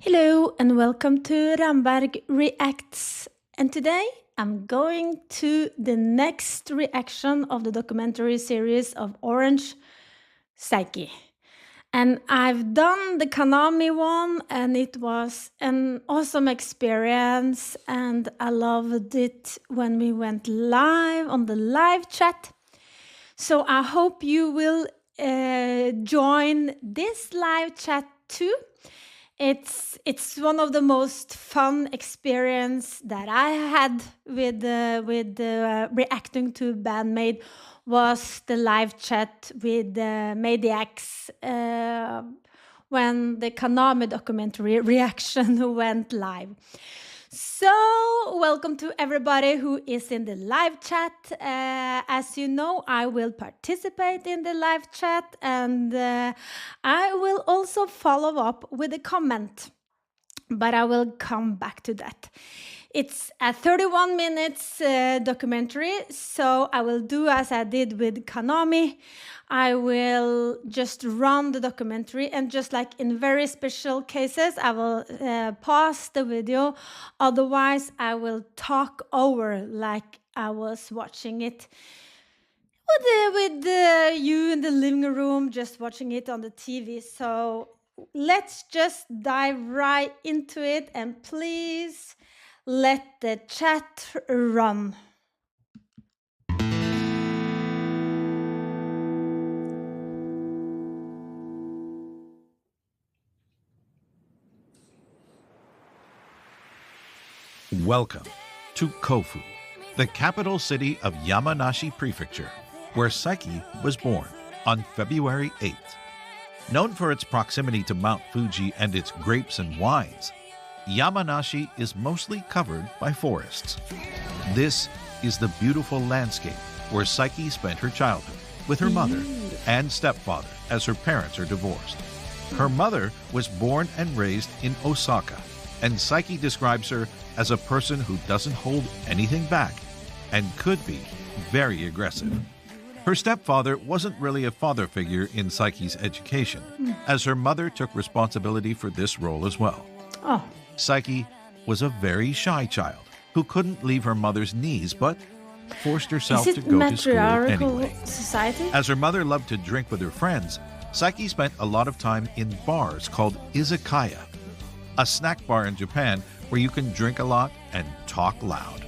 Hello and welcome to Ramberg Reacts. And today I'm going to the next reaction of the documentary series of Ohrenje, Saiki. And I've done the Konami one and it was an awesome experience and I loved it when we went live on the live chat. So I hope you will join this live chat too. It's one of the most fun experience that I had with reacting to Band-Maid was the live chat with Maniacs when the Konami documentary reaction went live. So, welcome to everybody who is in the live chat. As you know, I will participate in the live chat and I will also follow up with a comment, but I will come back to that. It's a 31 minutes documentary, so I will do as I did with Konami. I will just run the documentary and just like in very special cases, I will pause the video. Otherwise, I will talk over like I was watching it with you in the living room, just watching it on the TV. So let's just dive right into it and please let the chat run. Welcome to Kofu, the capital city of Yamanashi Prefecture, where Saiki was born on February 8th. Known for its proximity to Mount Fuji and its grapes and wines, Yamanashi is mostly covered by forests. This is the beautiful landscape where Saiki spent her childhood with her mother and stepfather as her parents are divorced. Her mother was born and raised in Osaka, and Saiki describes her as a person who doesn't hold anything back and could be very aggressive. Her stepfather wasn't really a father figure in Saiki's education, as her mother took responsibility for this role as well. Oh. Saiki was a very shy child who couldn't leave her mother's knees but forced herself to go to school anyway. Society? As her mother loved to drink with her friends, Saiki spent a lot of time in bars called izakaya, a snack bar in Japan where you can drink a lot and talk loud.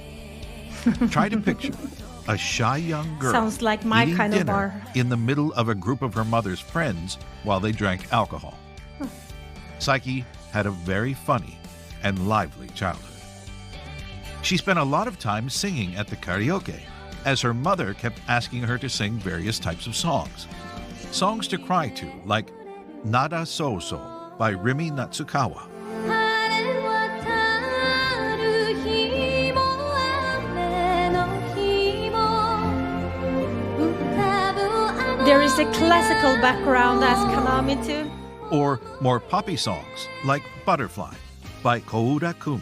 Try to picture a shy young girl Sounds like my eating kind of dinner bar. in the middle of a group of her mother's friends while they drank alcohol. Saiki had a very funny and lively childhood. She spent a lot of time singing at the karaoke, as her mother kept asking her to sing various types of songs. Songs to cry to, like Nada So So by Rimi Natsukawa. There is a classical background as Konami too. Or more poppy songs like Butterfly by Koura Kumi.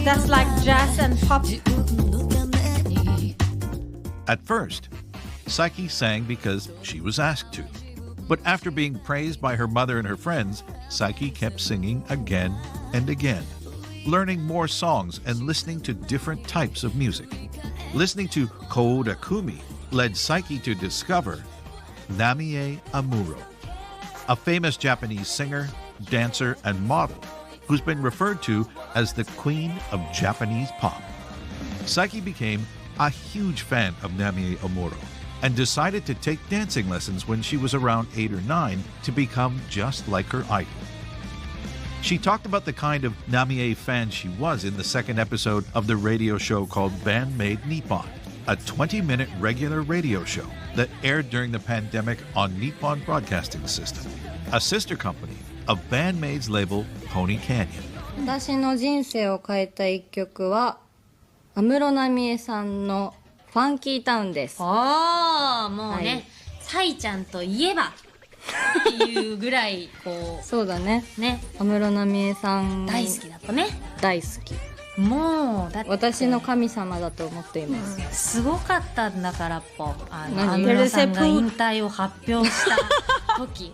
That's like jazz and pop. At first, Saiki sang because she was asked to. But after being praised by her mother and her friends, Saiki kept singing again and again, learning more songs and listening to different types of music. Listening to Koura Kumi led Saiki to discover Namie Amuro, a famous Japanese singer, dancer, and model who's been referred to as the queen of Japanese pop. Saiki became a huge fan of Namie Amuro and decided to take dancing lessons when she was around 8 or 9 to become just like her idol. She talked about the kind of Namie fan she was in the second episode of the radio show called Band-Maid Nippon, a 20-minute regular radio show that aired during the pandemic on Nippon Broadcasting System, a sister company of Band-Maid's label Pony Canyon. 私の人生を変えた一曲は安室奈美恵さんのファンキータウンです。ああ、もうね、はい、サイちゃんといえばっていうぐらいこうそうだね。ね、安室奈美恵さん大好きだったね。大好き。もうだって私の神様だと思っています。すごかったんだから安何室さんが引退を発表した時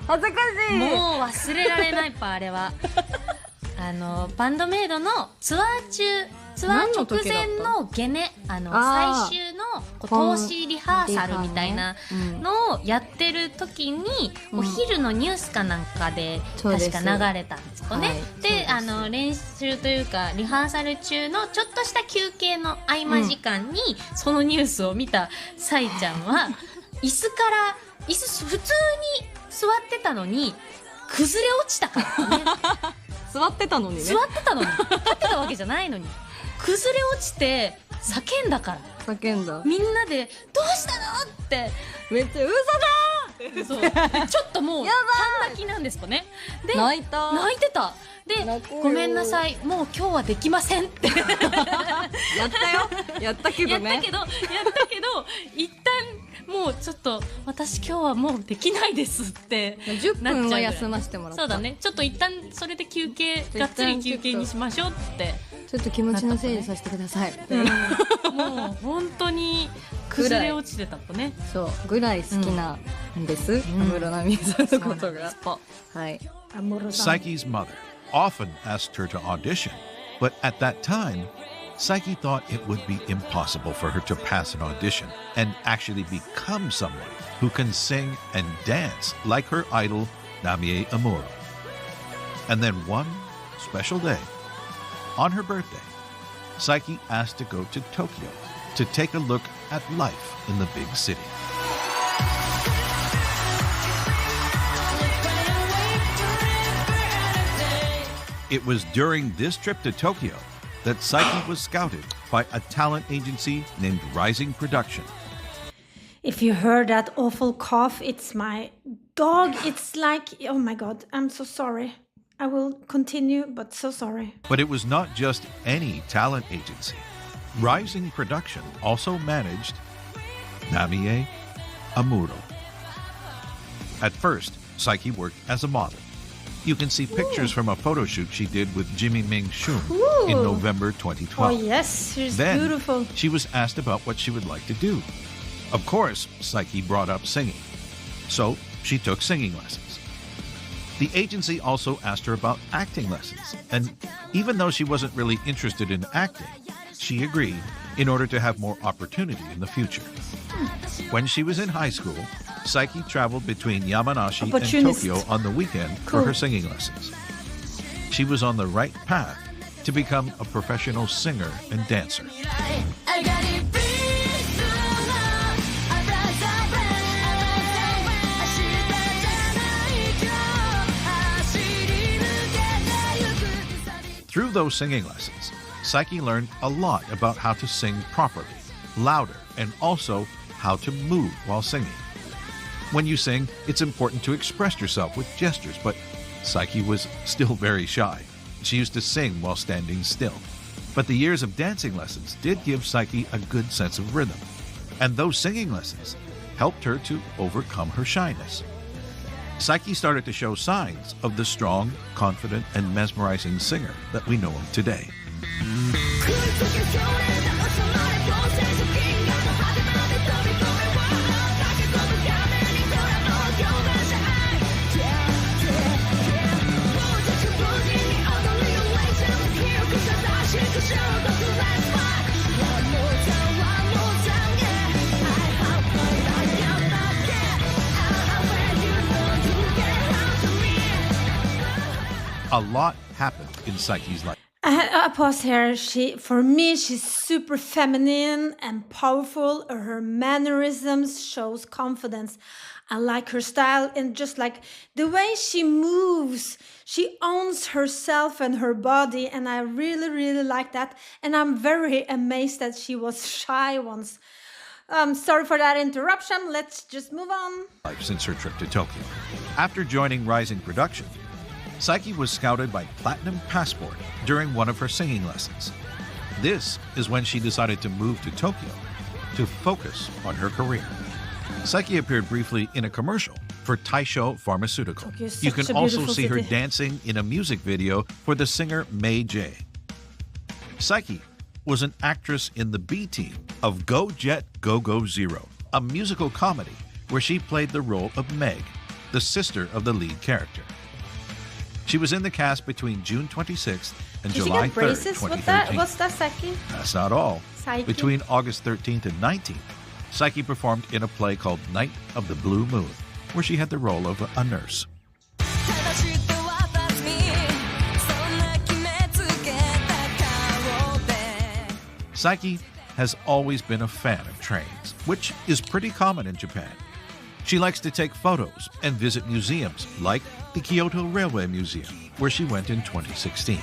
恥ずかしい。もう忘れられないあれはバンドメイドのツアー直前のゲネ最終の投資リハーサルみたいなのをやってる時に、お昼のニュースかなんかで確か流れたんですよね。で練習というかリハーサル中のちょっとした休憩の合間時間に、そのニュースを見たサイちゃんは椅子普通に座ってたのに崩れ落ちたからね。座ってたのにね。座ってたのに立ってたわけじゃないのに崩れ落ちて叫んだから。叫んだ。みんなで「どうしたの?」ってめっちゃ嘘だそうでちょっともう半泣きなんですかね。で泣いてた。で「ごめんなさい、もう今日はできません」ってやったよ。やったけどね。やったけど一旦もうちょっと私今日はもうできないですって10分は休ませてもらった。そうだね。ちょっと一旦それでがっつり休憩にしましょうってちょっと気持ちの整理させてください。もう本当に崩れ落ちてたとね。そうぐらい好きなんです。安室奈美恵さんのことが。はい。Saiki's mother often asked her to audition, but at that time, Saiki thought it would be impossible for her to pass an audition and actually become someone who can sing and dance like her idol, Namie Amuro. And then one special day, on her birthday, Saiki asked to go to Tokyo to take a look at life in the big city. It was during this trip to Tokyo that Saiki was scouted by a talent agency named Rising Production. If you heard that awful cough, it's my dog. It's like, oh my God, I'm so sorry. I will continue, but so sorry. But it was not just any talent agency. Rising Production also managed Namie Amuro. At first, Saiki worked as a model. You can see pictures from a photo shoot she did with Jimmy Ming Shun in November 2012. Oh yes, she's then, beautiful. She was asked about what she would like to do. Of course, Saiki brought up singing. So she took singing lessons. The agency also asked her about acting lessons. And even though she wasn't really interested in acting, she agreed in order to have more opportunity in the future. When she was in high school, Saiki traveled between Yamanashi and Tokyo on the weekend for her singing lessons. She was on the right path to become a professional singer and dancer. Through those singing lessons, Saiki learned a lot about how to sing properly, louder, and also how to move while singing. When you sing, it's important to express yourself with gestures, but Saiki was still very shy. She used to sing while standing still. But the years of dancing lessons did give Saiki a good sense of rhythm. And those singing lessons helped her to overcome her shyness. Saiki started to show signs of the strong, confident, and mesmerizing singer that we know of today. A lot happened in Saiki's life. I pause here. For me, she's super feminine and powerful. Her mannerisms shows confidence. I like her style and just like the way she moves. She owns herself and her body, and I really, really like that. And I'm very amazed that she was shy once. Sorry for that interruption. Let's just move on. Since her trip to Tokyo. After joining Rising Production, Saiki was scouted by Platinum Passport during one of her singing lessons. This is when she decided to move to Tokyo to focus on her career. Saiki appeared briefly in a commercial for Taisho Pharmaceutical. You can also see her dancing in a music video for the singer May J. Saiki was an actress in the B team of Go Jet Go Go Zero, a musical comedy where she played the role of Meg, the sister of the lead character. She was in the cast between June 26th and Did July she get 3rd, braces? 2013. What's that, Saiki? That's not all. Saiki. Between August 13th and 19th, Saiki performed in a play called Night of the Blue Moon, where she had the role of a nurse. Saiki has always been a fan of trains, which is pretty common in Japan. She likes to take photos and visit museums like the Kyoto Railway Museum, where she went in 2016.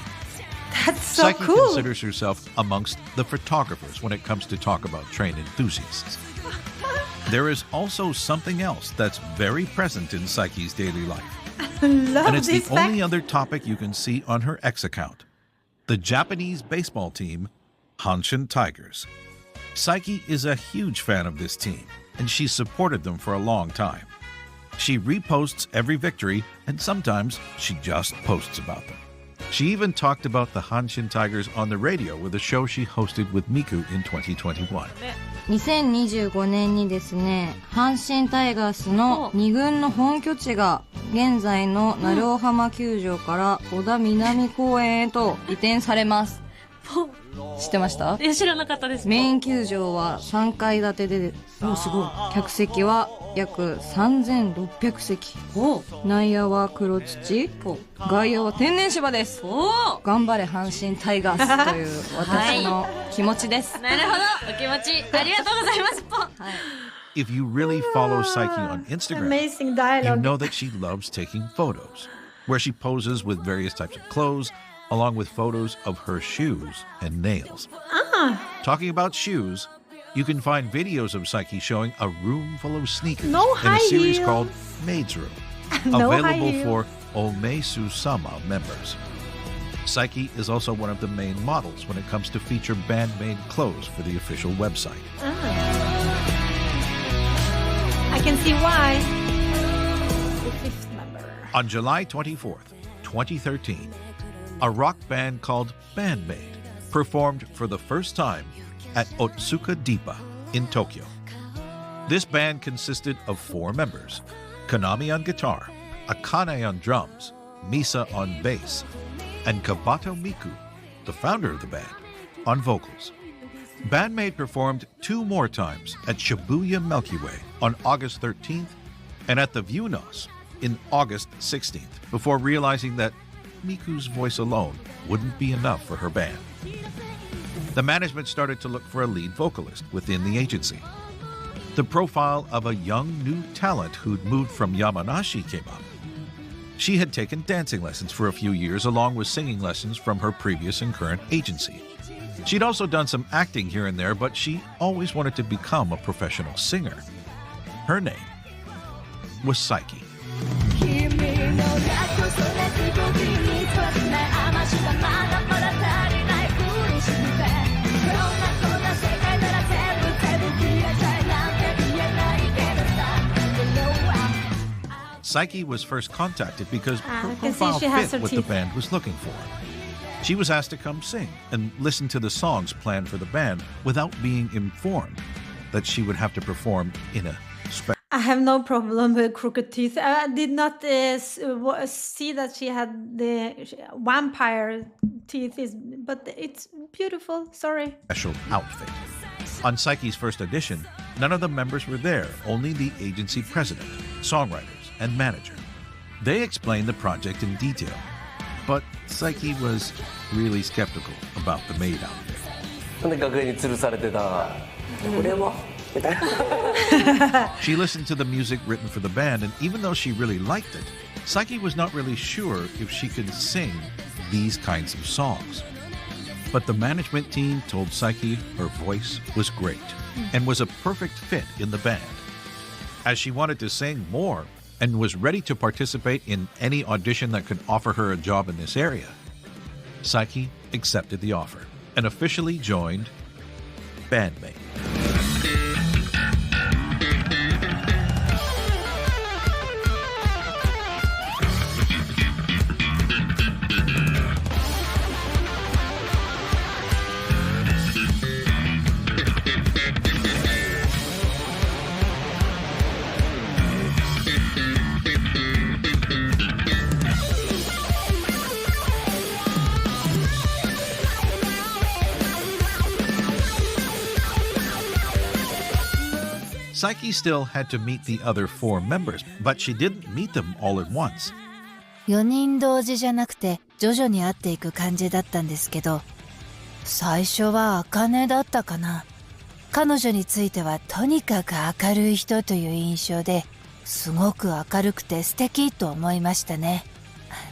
That's so Saiki cool. considers herself amongst the photographers when it comes to talk about train enthusiasts. There is also something else that's very present in Saiki's daily life. Love And it's the this fact. only other topic you can see on her X account. The Japanese baseball team, Hanshin Tigers. Saiki is a huge fan of this team, and she's supported them for a long time. She reposts every victory, and sometimes she just posts about them. She even talked about the Hanshin Tigers on the radio with a show she hosted with Miku in 2021. 2025年にですね、阪神タイガースの2軍の本拠地が現在の鳴尾浜球場から小田南公園へと移転されます。知ってました？いや、知らなかったです。メイン球場は3階建てで、すごい。客席は約3600席。内野は黒土、外野は天然芝です。頑張れ阪神タイガースという私の気持ちです。なるほど、お気持ちありがとうございます。If you really follow Saiki on Instagram, Amazing you dialogue. know that she loves taking photos, where she poses with various types of clothes, along with photos of her shoes and nails. Talking about shoes, you can find videos of Saiki showing a room full of sneakers No in high a series heel. called Maid's Room, No high available heel. for Omesu-sama members. Saiki is also one of the main models when it comes to feature Band-Maid clothes for the official website. I can see why. The fifth member. On July 24th, 2013, a rock band called Band-Maid performed for the first time at Otsuka Deepa in Tokyo. This band consisted of 4 members: Konami on guitar, Akane on drums, Misa on bass, and Kabato Miku, the founder of the band, on vocals. Band-Maid performed 2 more times at Shibuya Milky Way on August 13th and at the Vunos in August 16th, before realizing that Miku's voice alone wouldn't be enough for her band. The management started to look for a lead vocalist within the agency. The profile of a young new talent who'd moved from Yamanashi came up. She had taken dancing lessons for a few years along with singing lessons from her previous and current agency. She'd also done some acting here and there, but she always wanted to become a professional singer. Her name was Saiki. Saiki was first contacted because her I can see profile she has fit her what the teeth. band was looking for. She was asked to come sing and listen to the songs planned for the band without being informed that she would have to perform in a special. I have no problem with crooked teeth. I did not see that she had the vampire teeth, but it's beautiful. Sorry. Special outfit. On Saiki's first audition, none of the members were there, only the agency president, songwriters, and manager. They explained the project in detail, but Saiki was really skeptical about the maid outfit. で楽屋に吊るされてたこれはみたいな She listened to the music written for the band, and even though she really liked it, Saiki was not really sure if she could sing these kinds of songs. But the management team told Saiki her voice was great and was a perfect fit in the band. As she wanted to sing more and was ready to participate in any audition that could offer her a job in this area, Saiki accepted the offer and officially joined Band-Maid. Saiki still had to meet the other 4 members, but she didn't meet them all at once. 4人同時じゃなくて徐々に会っていく感じだったんですけど、最初は茜だったかな。彼女についてはとにかく明るい人という印象で、すごく明るくて素敵と思いましたね。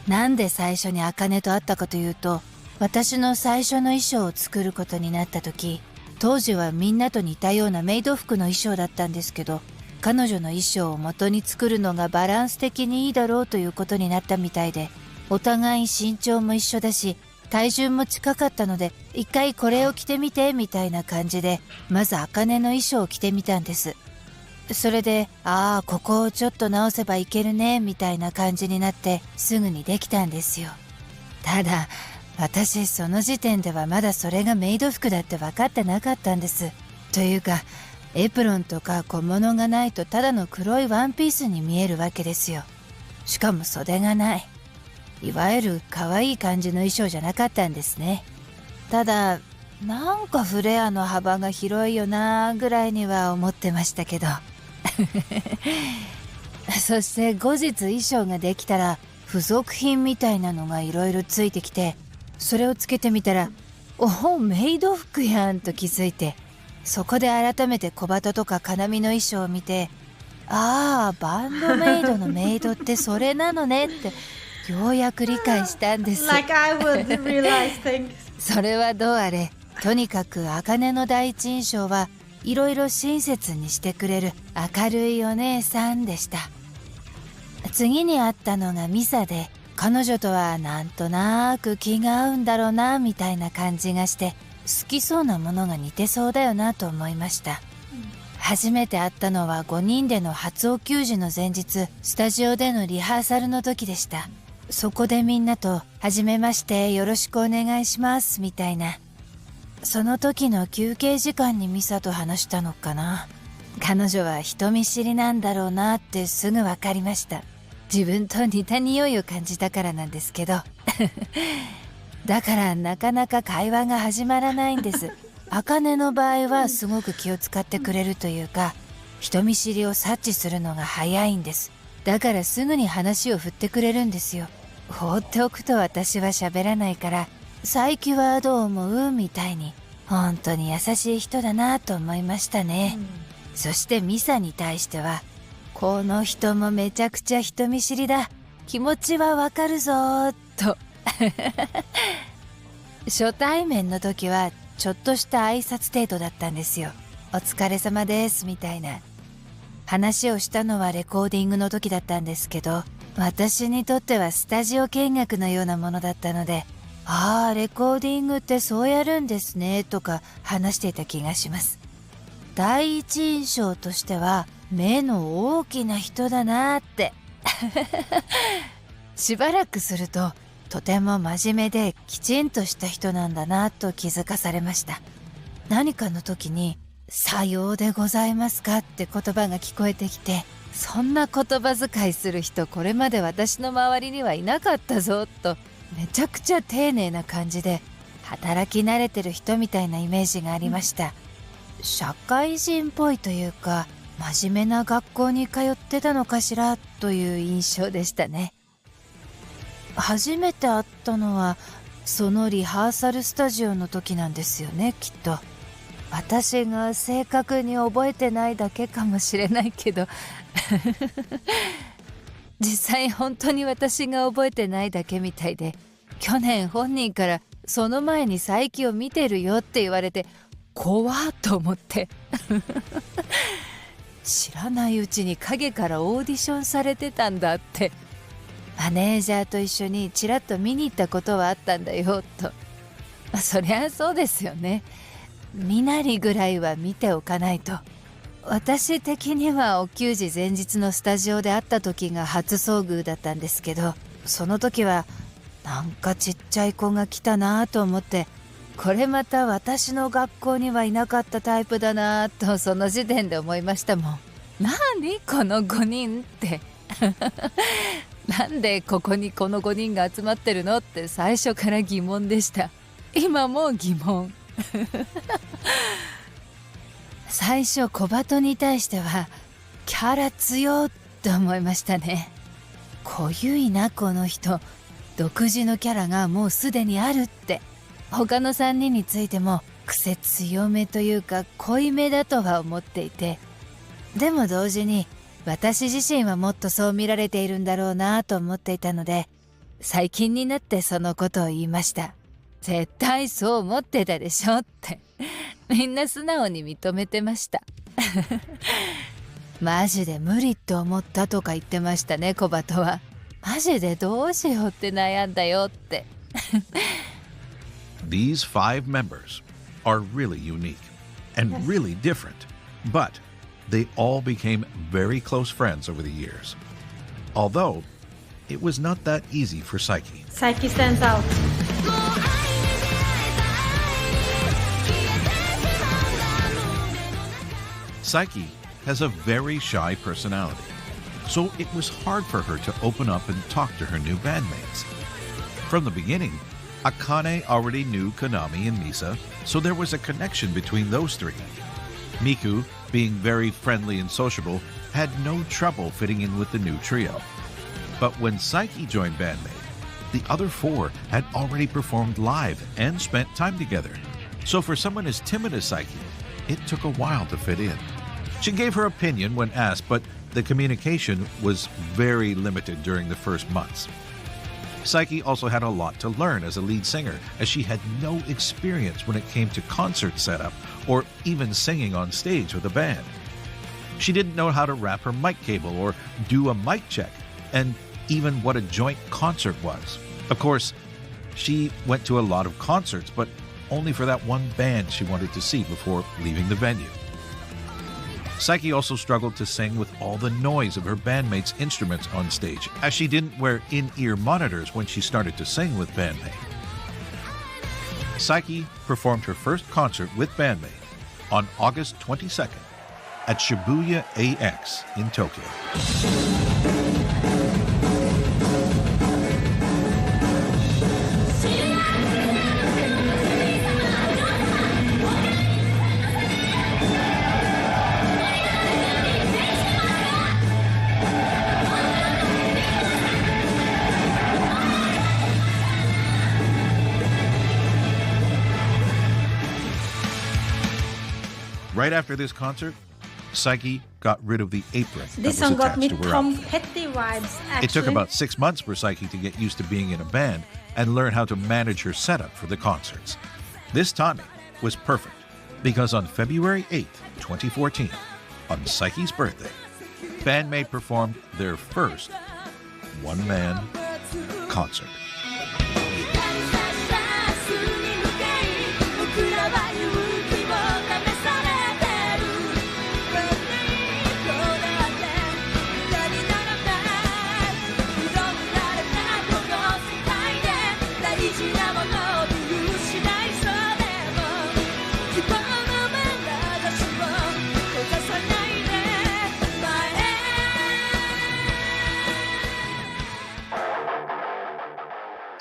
なんで最初に茜と会ったかというと、私の最初の衣装を作ることになった時、当時はみんなと似たようなメイド服の衣装だったんですけど、彼女の衣装を元に作るのがバランス的にいいだろうということになったみたいで、お互い身長も一緒だし体重も近かったので、一回これを着てみてみたいな感じで、まず茜の衣装を着てみたんです。それで、ここをちょっと直せばいけるねみたいな感じになってすぐにできたんですよ。ただ私その時点ではまだそれがメイド服だって分かってなかったんです。というかエプロンとか小物がないとただの黒いワンピースに見えるわけですよ。しかも袖がない、いわゆる可愛い感じの衣装じゃなかったんですね。ただなんかフレアの幅が広いよなぐらいには思ってましたけどそして後日衣装ができたら付属品みたいなのがいろいろついてきて、それをつけてみたらメイド服やんと気づいて、そこで改めて小鳩とか金見の衣装を見て、バンドメイドのメイドってそれなのねってようやく理解したんです。Like I would realize things. それはどうあれ、とにかく茜の第一印象はいろいろ親切にしてくれる明るいお姉さんでした。次に会ったのがミサで、彼女とはなんとなく気が合うんだろうなみたいな感じがして、好きそうなものが似てそうだよなと思いました。初めて会ったのは5人での初お給仕の前日、スタジオでのリハーサルの時でした。そこでみんなとはじめましてよろしくお願いしますみたいな。その時の休憩時間にミサと話したのかな。彼女は人見知りなんだろうなってすぐ分かりました。自分と似た匂いを感じたからなんですけどだからなかなか会話が始まらないんです。茜の場合はすごく気を使ってくれるというか、人見知りを察知するのが早いんです。だからすぐに話を振ってくれるんですよ。放っておくと私は喋らないから、最近はどう思うみたいに、本当に優しい人だなと思いましたね。そしてミサに対しては、この人もめちゃくちゃ人見知りだ、気持ちはわかるぞと初対面の時はちょっとした挨拶程度だったんですよ。お疲れ様ですみたいな話をしたのはレコーディングの時だったんですけど、私にとってはスタジオ見学のようなものだったので、レコーディングってそうやるんですねとか話していた気がします。第一印象としては目の大きな人だなってしばらくするととても真面目できちんとした人なんだなと気づかされました。何かの時にさようでございますかって言葉が聞こえてきて、そんな言葉遣いする人これまで私の周りにはいなかったぞと、めちゃくちゃ丁寧な感じで働き慣れてる人みたいなイメージがありました。社会人っぽいというか真面目な学校に通ってたのかしらという印象でしたね。初めて会ったのはそのリハーサルスタジオの時なんですよね、きっと。私が正確に覚えてないだけかもしれないけど実際本当に私が覚えてないだけみたいで、去年本人からその前に佐伯を見てるよって言われて怖っと思って知らないうちに影からオーディションされてたんだって、マネージャーと一緒にちらっと見に行ったことはあったんだよと。そりゃそうですよね、身なりぐらいは見ておかないと。私的にはお給仕前日のスタジオで会った時が初遭遇だったんですけど、その時はなんかちっちゃい子が来たなと思って、これまた私の学校にはいなかったタイプだなとその時点で思いましたもん。何この5人ってなんでここにこの5人が集まってるのって最初から疑問でした。今も疑問最初小鳩に対してはキャラ強って思いましたね。濃ゆいなこの人、独自のキャラがもうすでにあるって。他の3人についても癖強めというか濃いめだとは思っていて、でも同時に私自身はもっとそう見られているんだろうなと思っていたので、最近になってそのことを言いました。絶対そう思ってたでしょってみんな素直に認めてましたマジで無理って思ったとか言ってましたね、小鳩は。マジでどうしようって悩んだよってThese 5 members are really unique and really different, but they all became very close friends over the years. Although, it was not that easy for Saiki. Saiki stands out. Saiki has a very shy personality, so it was hard for her to open up and talk to her new bandmates. From the beginning, Akane already knew Konami and Misa, so there was a connection between those 3. Miku, being very friendly and sociable, had no trouble fitting in with the new trio. But when Saiki joined Band-Maid, the other 4 had already performed live and spent time together. So for someone as timid as Saiki, it took a while to fit in. She gave her opinion when asked, but the communication was very limited during the first months. Saiki also had a lot to learn as a lead singer, as she had no experience when it came to concert setup or even singing on stage with a band. She didn't know how to wrap her mic cable or do a mic check, and even what a joint concert was. Of course, she went to a lot of concerts, but only for that one band she wanted to see before leaving the venue. Saiki also struggled to sing with all the noise of her bandmates' instruments on stage, as she didn't wear in-ear monitors when she started to sing with Band-Maid. Saiki performed her first concert with Band-Maid on August 22nd at Shibuya AX in Tokyo. Right after this concert, Saiki got rid of the apron This that song was got me attached to her Tom outfit. Petty vibes, actually. It took about 6 months for Saiki to get used to being in a band and learn how to manage her setup for the concerts. This timing was perfect because on February 8th, 2014, on Saiki's birthday, Band-Maid performed their first one-man concert.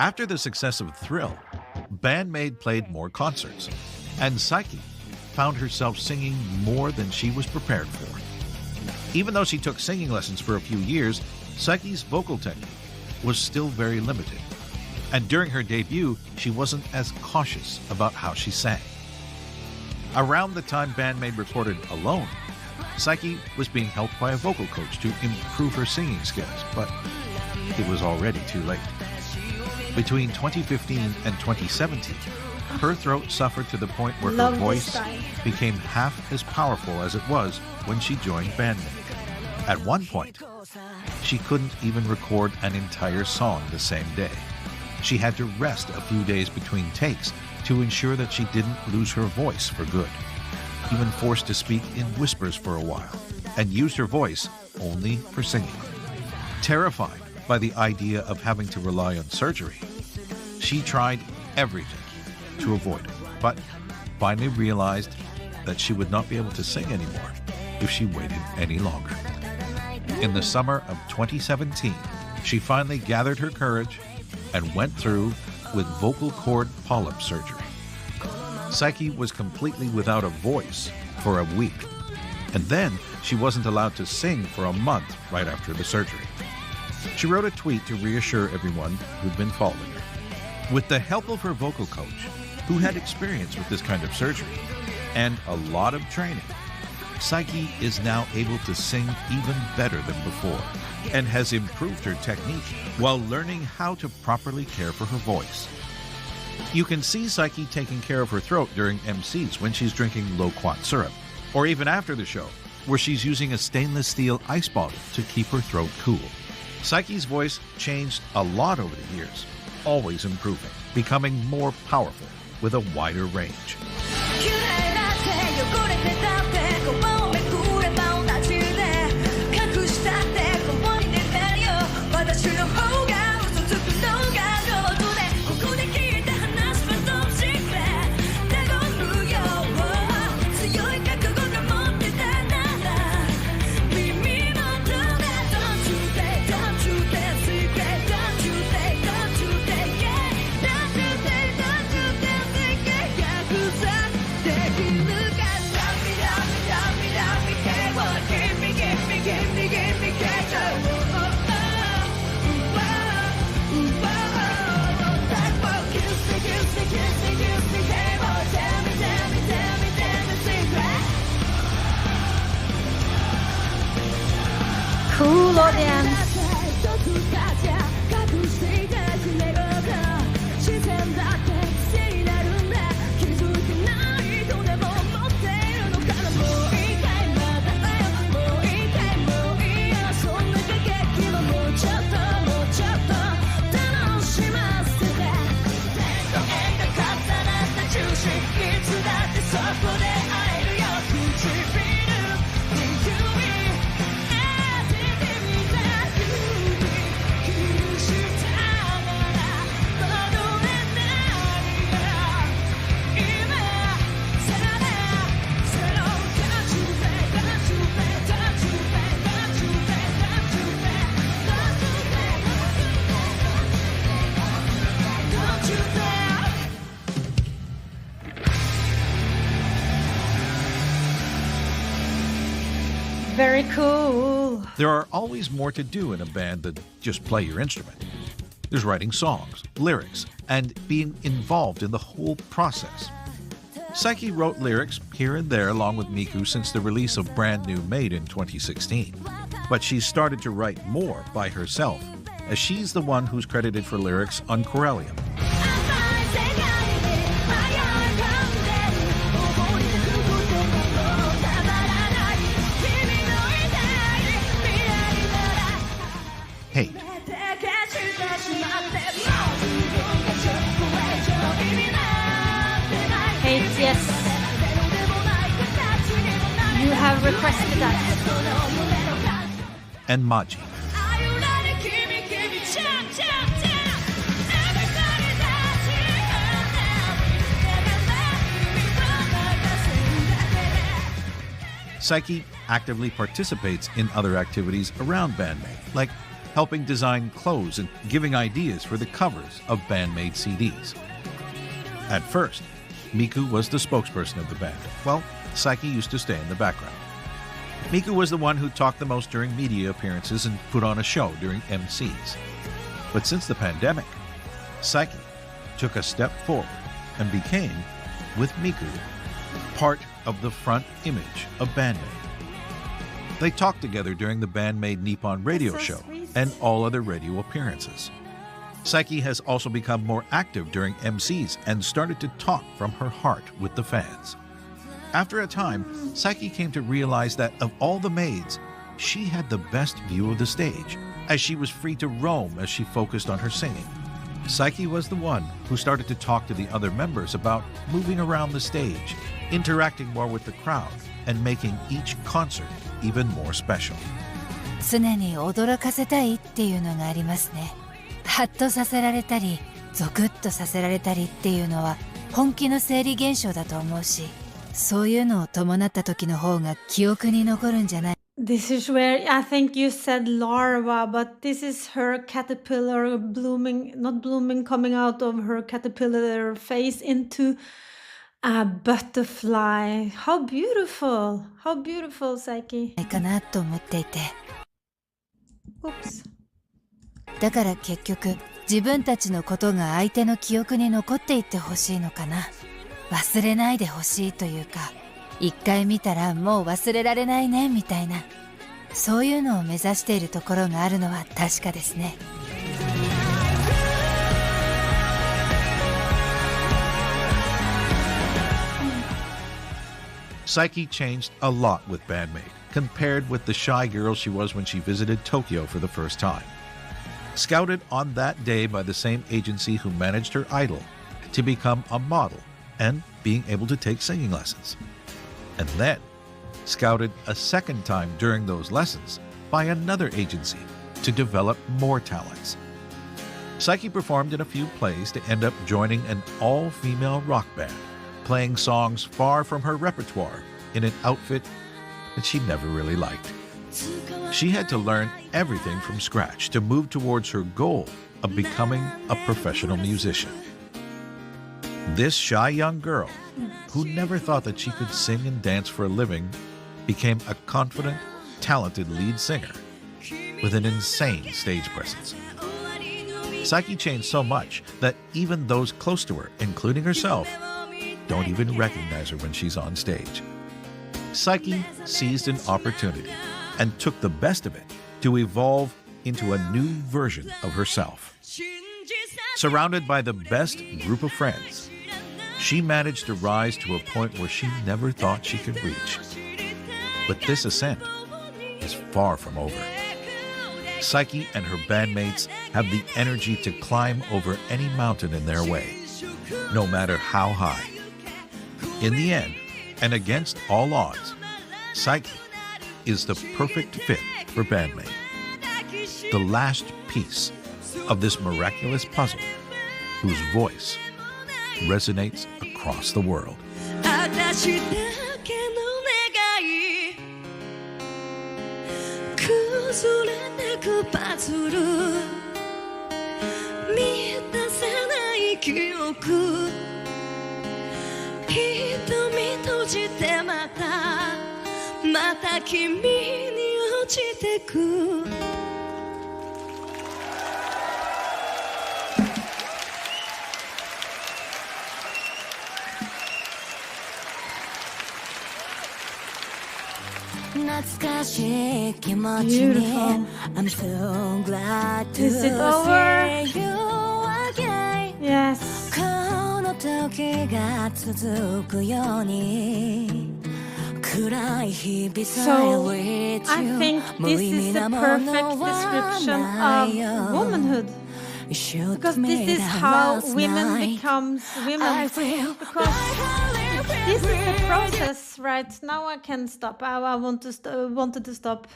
After the success of Thrill, Band-Maid played more concerts, and Saiki found herself singing more than she was prepared for. Even though she took singing lessons for a few years, Saiki's vocal technique was still very limited, and during her debut, she wasn't as cautious about how she sang. Around the time Band-Maid recorded Alone, Saiki was being helped by a vocal coach to improve her singing skills, but it was already too late. Between 2015 and 2017, her throat suffered to the point where her voice became half as powerful as it was when she joined Band-Maid. At one point, she couldn't even record an entire song the same day. She had to rest a few days between takes to ensure that she didn't lose her voice for good, even forced to speak in whispers for a while, and used her voice only for singing. Terrified by the idea of having to rely on surgery, she tried everything to avoid it, but finally realized that she would not be able to sing anymore if she waited any longer. In the summer of 2017, she finally gathered her courage and went through with vocal cord polyp surgery. Saiki was completely without a voice for a week. And then she wasn't allowed to sing for a month right after the surgery. She wrote a tweet to reassure everyone who'd been following her. With the help of her vocal coach, who had experience with this kind of surgery and a lot of training, Saiki is now able to sing even better than before and has improved her technique while learning how to properly care for her voice. You can see Saiki taking care of her throat during MCs when she's drinking loquat syrup, or even after the show, where she's using a stainless steel ice bottle to keep her throat cool. Saiki's voice changed a lot over the years, always improving, becoming more powerful with a wider range. Cool audience. Very cool. There are always more to do in a band than just play your instrument. There's writing songs, lyrics, and being involved in the whole process. Saiki wrote lyrics here and there along with Miku since the release of Band-Maid in 2016. But she's started to write more by herself, as she's the one who's credited for lyrics on Corellium. Hate. Hate, yes. You have requested that. And Maji. Saiki actively participates in other activities around Band-Maid, like helping design clothes and giving ideas for the covers of Band-Maid CDs. At first, Miku was the spokesperson of the band, while Saiki used to stay in the background. Miku was the one who talked the most during media appearances and put on a show during MCs. But since the pandemic, Saiki took a step forward and became, with Miku, part of the front image of Band-Maid. They talked together during the Band-Maid Nippon radio show and all other radio appearances. Saiki has also become more active during MCs and started to talk from her heart with the fans. After a time, Saiki came to realize that of all the maids, she had the best view of the stage, as she was free to roam as she focused on her singing. Saiki was the one who started to talk to the other members about moving around the stage, interacting more with the crowd, and making each concert even more special. 常に驚かせたいっていうのがありますね。ハッとさせられたり、ゾクッとさせられたりっていうのは本気の生理現象だと思うし、そういうのを伴った時の方が記憶に残るんじゃない。This is where I think you said larva, but this is her caterpillar blooming, not blooming, coming out of her caterpillar face into A butterfly. How beautiful. How beautiful, Saiki. かなと思っていて、 Oops. だから結局自分たちのことが相手の記憶に残っていってほしいのかな。忘れないでほしいというか、一回見たらもう忘れられないねみたいな、そういうのを目指しているところがあるのは確かですね。Saiki changed a lot with Band-Maid, compared with the shy girl she was when she visited Tokyo for the first time. Scouted on that day by the same agency who managed her idol to become a model and being able to take singing lessons. And then scouted a second time during those lessons by another agency to develop more talents. Saiki performed in a few plays to end up joining an all-female rock band, playing songs far from her repertoire in an outfit that she never really liked. She had to learn everything from scratch to move towards her goal of becoming a professional musician. This shy young girl, who never thought that she could sing and dance for a living, became a confident, talented lead singer with an insane stage presence. Saiki changed so much that even those close to her, including herself, don't even recognize her when she's on stage. Saiki seized an opportunity and took the best of it to evolve into a new version of herself. Surrounded by the best group of friends, she managed to rise to a point where she never thought she could reach. But this ascent is far from over. Saiki and her bandmates have the energy to climb over any mountain in their way, no matter how high. In the end, and against all odds, Saiki is the perfect fit for Band-Maid. The last piece of this miraculous puzzle whose voice resonates across the world. 私だけの願い崩れてくパズル満たせない記憶瞳閉じてまた君に落ちてく懐かしい気持ちに I'm so glad to Is it over? see you again Yes. この時が続くように暗い日々さえ So, with I you think this is the perfect description of womanhood. Because this is how women becomes women. Because this is the process, right? Now I can stop. I wanted to stop.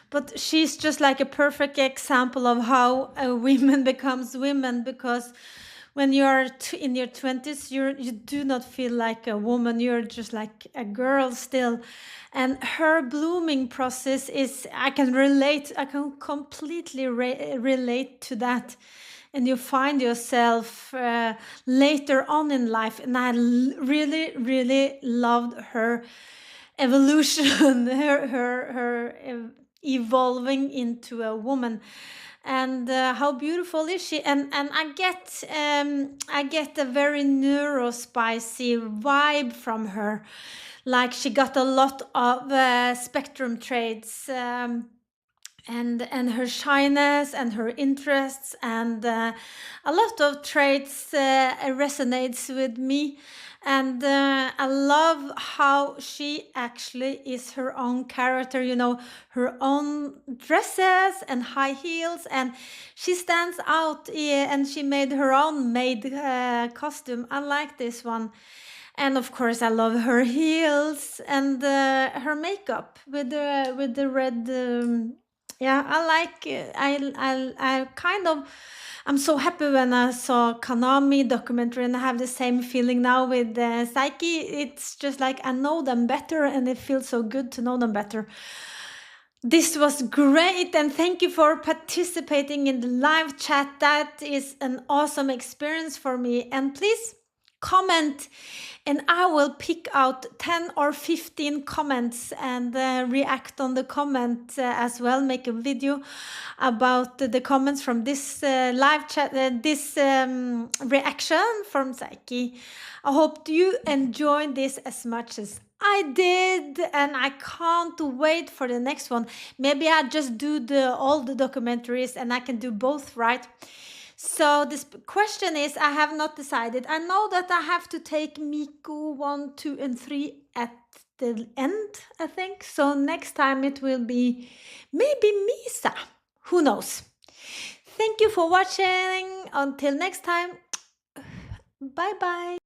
But she's just like a perfect example of how a woman becomes women. Because when you are in your 20s, you do not feel like a woman. You're just like a girl still. And her blooming process is, I can completely relate to that. And you find yourself later on in life. And I really, really loved her evolution, her evolving into a woman. And how beautiful is she? And I get a very neurospicy vibe from her. Like she got a lot of spectrum traits. And her shyness and her interests and a lot of traits resonates with me. And I love how she actually is her own character, you know, her own dresses and high heels, and she stands out, and she made her own made costume. I like this one. And of course, I love her heels and her makeup with the red. Yeah, I like it. I kind of, I'm so happy when I saw Kanami documentary, and I have the same feeling now with Saiki. It's just like I know them better, and it feels so good to know them better. This was great, and thank you for participating in the live chat. That is an awesome experience for me. And please comment, and I will pick out 10 or 15 comments and react on the comment as well, make a video about the comments from this live chat, this reaction from Saiki. I hope you enjoyed this as much as I did, and I can't wait for the next one. Maybe I just do all the documentaries and I can do both, right? So this question is, I have not decided. I know that I have to take Miku 1, 2, and 3 at the end, I think. So next time it will be maybe Misa. Who knows? Thank you for watching. Until next time. Bye bye.